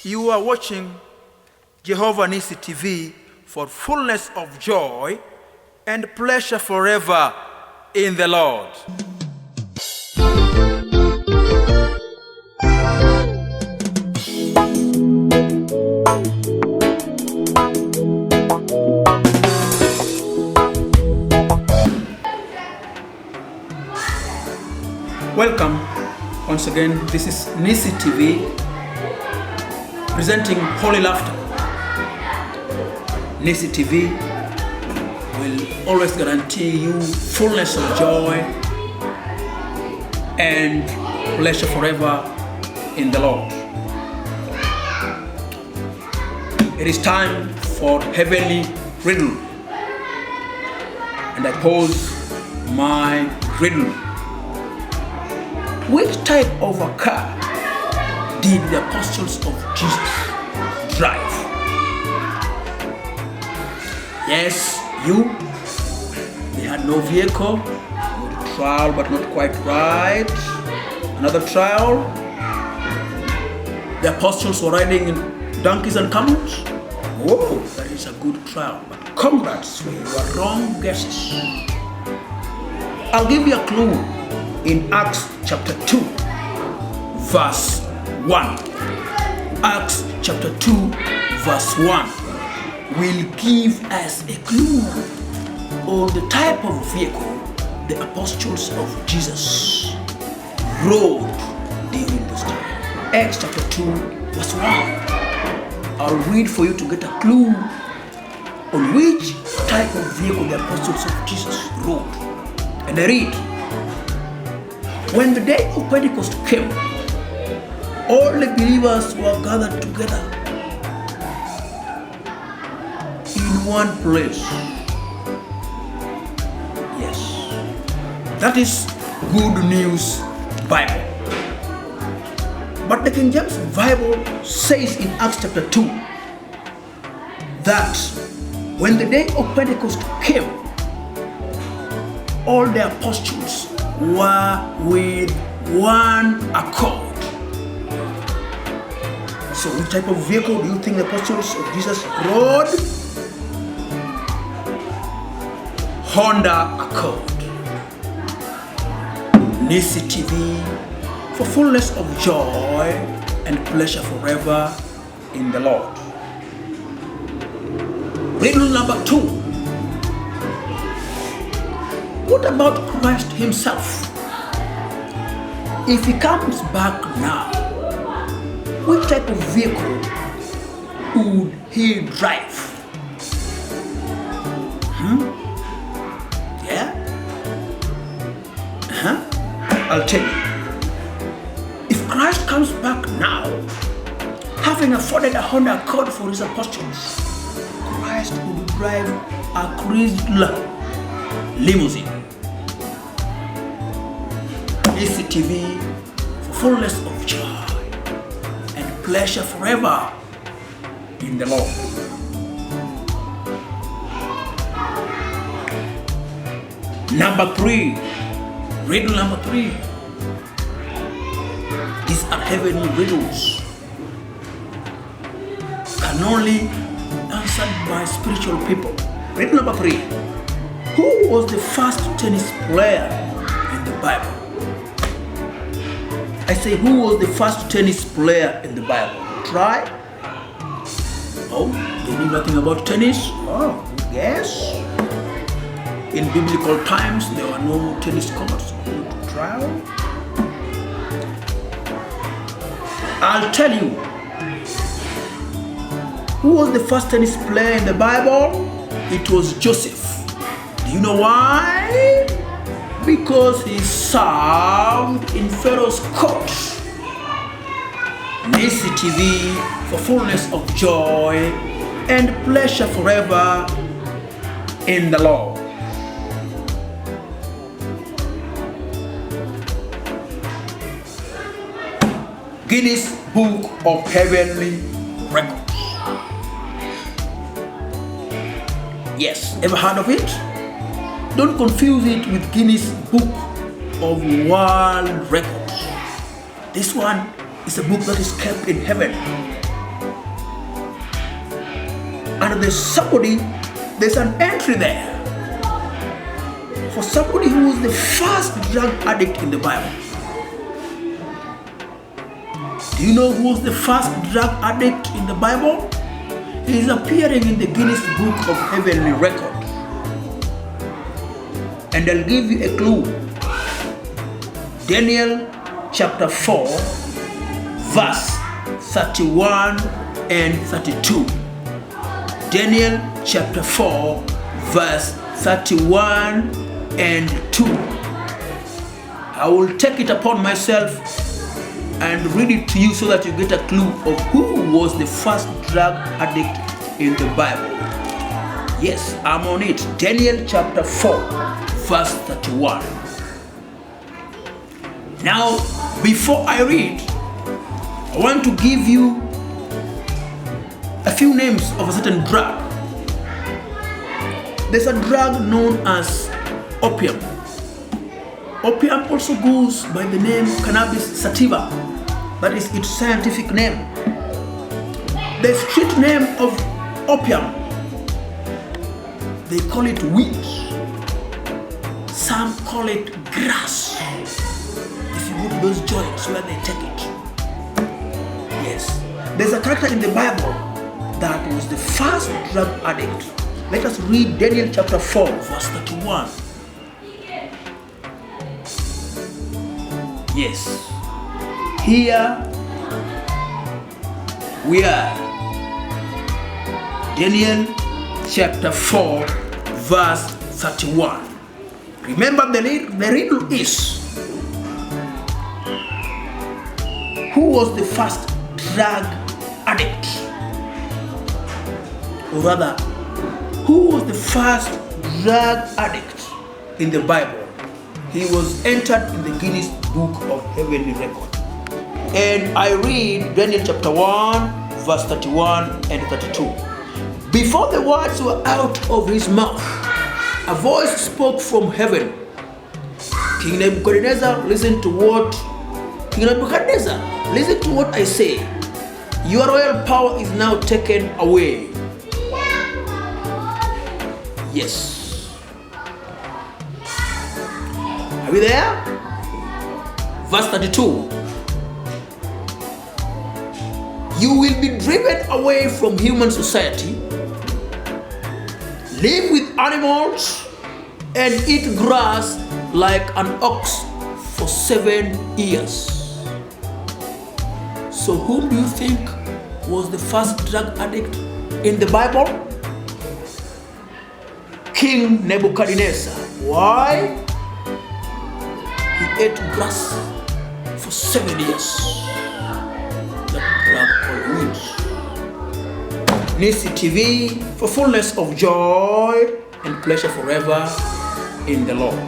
You are watching Jehovah Nissi TV for fullness of joy and pleasure forever in the Lord. Welcome once again. This is Nissi TV presenting Holy Laughter. Nissi TV will always guarantee you fullness of joy and pleasure forever in the Lord. It is time for heavenly riddle, and I pose my riddle. Which type of a car did the apostles of Jesus drive? Yes, you. They had no vehicle. Good trial, but not quite right. Another trial. The apostles were riding in donkeys and camels. Oh, that is a good trial. But congrats for your wrong guesses. I'll give you a clue in Acts chapter 2, verse 1. Acts chapter 2, verse 1 will give us a clue on the type of vehicle the apostles of Jesus rode during this time. Acts chapter 2, verse 1. I'll read for you to get a clue on which type of vehicle the apostles of Jesus rode. And I read, when the day of Pentecost came, all the believers were gathered together in one place. Yes, that is Good News Bible. But the King James Bible says in Acts chapter 2 that when the day of Pentecost came, all the apostles were with one accord. So what type of vehicle do you think the apostles of Jesus rode? Honda Accord. Nissi TV for fullness of joy and pleasure forever in the Lord. Riddle number 2. What about Christ himself? If he comes back now, what type of vehicle would he drive? Yeah? I'll tell you. If Christ comes back now, having afforded a Honda Accord for his apostles, Christ would drive a Chrysler limousine. Nissi TV for fullness of joy and pleasure forever in the Lord. Number 3, riddle number 3. These are heavenly riddles, can only answered by spiritual people. Riddle number 3. Who was the first tennis player in the Bible? I say, who was the first tennis player in the Bible? Try. Oh, they knew nothing about tennis? Oh, yes. In biblical times, there were no tennis courts. Good trial. I'll tell you. Who was the first tennis player in the Bible? It was Joseph. Do you know why? Because he served in Pharaoh's court. Nissi TV for fullness of joy and pleasure forever in the Lord. Guinness Book of Heavenly Records. Yes, ever heard of it? Don't confuse it with Guinness Book of World Records. This one is a book that is kept in heaven. And there's an entry there for somebody who was the first drug addict in the Bible. Do you know who was the first drug addict in the Bible? He is appearing in the Guinness Book of Heavenly Record. And I'll give you a clue. Daniel chapter 4, verse 31 and 32. Daniel chapter 4, verse 31 and 2. I will take it upon myself and read it to you so that you get a clue of who was the first drug addict in the Bible. Yes, I'm on it. Daniel chapter 4, verse 31. Now, before I read, I want to give you a few names of a certain drug. There's a drug known as opium. Opium also goes by the name cannabis sativa. That is its scientific name. The street name of opium, they call it weed. Some call it grass. If you go to those joints where they take it. Yes. There's a character in the Bible that was the first drug addict. Let us read Daniel chapter 4, verse 31. Yes. Here we are. Daniel chapter 4, verse 31. Remember the riddle is, who was the first drug addict? Or rather, who was the first drug addict in the Bible? He was entered in the Guinness Book of Heavenly Record. And I read Daniel chapter 1, verse 31 and 32. Before the words were out of his mouth, a voice spoke from heaven. King Nebuchadnezzar, listen to what I say. Your royal power is now taken away. Yes. Are we there? Verse 32. You will be driven away from human society, live with animals, and eat grass like an ox for 7 years. So who do you think was the first drug addict in the Bible? King Nebuchadnezzar. Why? He ate grass for 7 years. That drug called weed. Nisi TV for fullness of joy and pleasure forever in the Lord.